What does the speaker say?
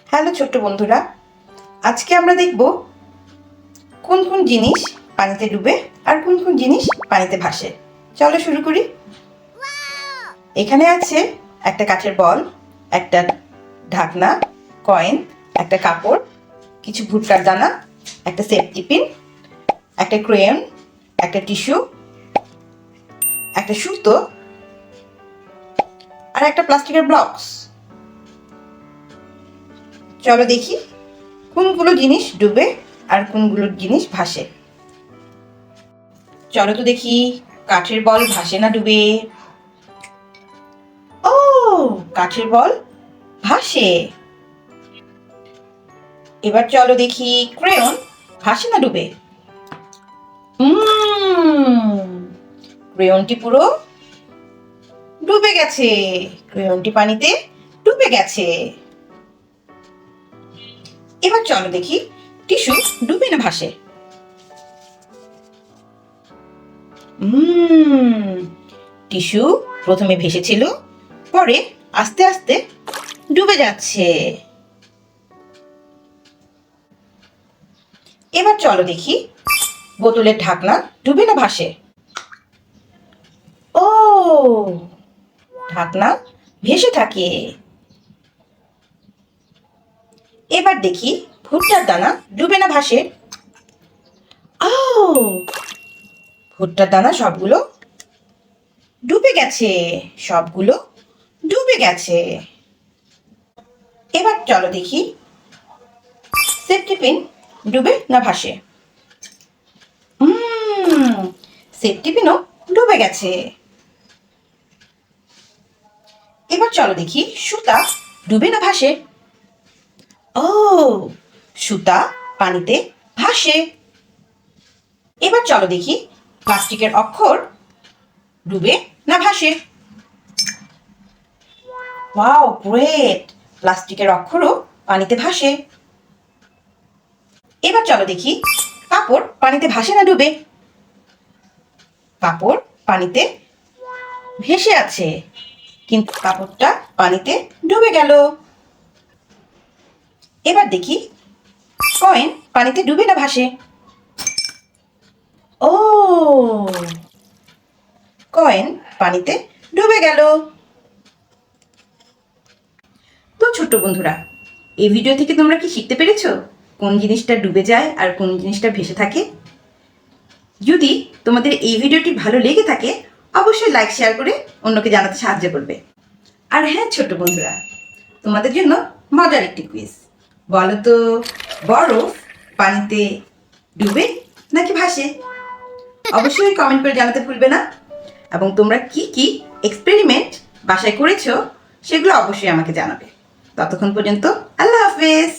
Hello ছোট্ট বন্ধুরা, আজকে আমরা দেখব কোন কোন জিনিস পানিতে ডুবে আর কোন কোন জিনিস পানিতে ভাসে। চলো শুরু করি। এখানে আছে একটা কাঠের বল, একটা ঢাকনা, কয়েন, একটা কাপড়, কিছু ভুট্টার দানা, একটা সেফটি পিন, একটা ক্রেয়ন, একটা টিস্যু, একটা সুতো আর একটা প্লাস্টিকের ব্লকস। চলো দেখি কোনগুলো জিনিস ডুবে আর কোনগুলো জিনিস ভাসে। চলো তো দেখি কাঠের বল ভাসে না ডুবে? ও, কাঠের বল ভাসে। এবার চলো দেখি ক্রেয়ন ভাসে না ডুবে? ক্রেয়নটি পুরো ডুবে গেছে, ক্রেয়নটি পানিতে ডুবে গেছে। এবার চলো দেখি টিস্যু ডুবে না ভাসে? টিস্যু প্রথমে ভেসেছিল, পরে আস্তে আস্তে ডুবে যাচ্ছে। এবার চলো দেখি বোতলের ঢাকনা ডুবে না ভাসে? ও, ঢাকনা ভেসে থাকে। এবার দেখি ভুট্টার দানা ডুবে না ভাসে? ও, ভুট্টার দানা সবগুলো ডুবে গেছে, সবগুলো ডুবে গেছে। এবার চলো দেখি সেফটি পিন ডুবে না ভাসে? সেফটি পিনও ডুবে গেছে। এবার চলো দেখি সুতা ডুবে না ভাসে? ও, সুতা পানিতে ভাসে। এবার চলো দেখি প্লাস্টিকের অক্ষর ডুবে না ভাসে? Wow, great! প্লাস্টিকের অক্ষরও পানিতে ভাসে। এবার চলো দেখি কাপড় পানিতে ভাসে না ডুবে? কাপড় পানিতে ভেসে আছে, কিন্তু কাপড়টা পানিতে ডুবে গেল। এবার দেখি কয়েন পানিতে ডুবে না ভাসে? ও, কয়েন পানিতে ডুবে গেল। তো ছোট্ট বন্ধুরা, এই ভিডিও থেকে তোমরা কি শিখতে পেরেছো কোন জিনিসটা ডুবে যায় আর কোন জিনিসটা ভেসে থাকে? যদি তোমাদের এই ভিডিওটি ভালো লেগে থাকে অবশ্যই লাইক শেয়ার করে অন্যকে জানাতে সাহায্য করবে। আর হ্যাঁ ছোট্ট বন্ধুরা, তোমাদের জন্য মজার একটি কুইজ। বলো তো, বরফ পানিতে ডুবে নাকি ভাসে? অবশ্যই কমেন্ট করে জানাতে ভুলবে না। এবং তোমরা কি কি এক্সপেরিমেন্ট বাসায় করেছো সেগুলো অবশ্যই আমাকে জানাবে। ততক্ষণ পর্যন্ত আল্লাহ হাফেজ।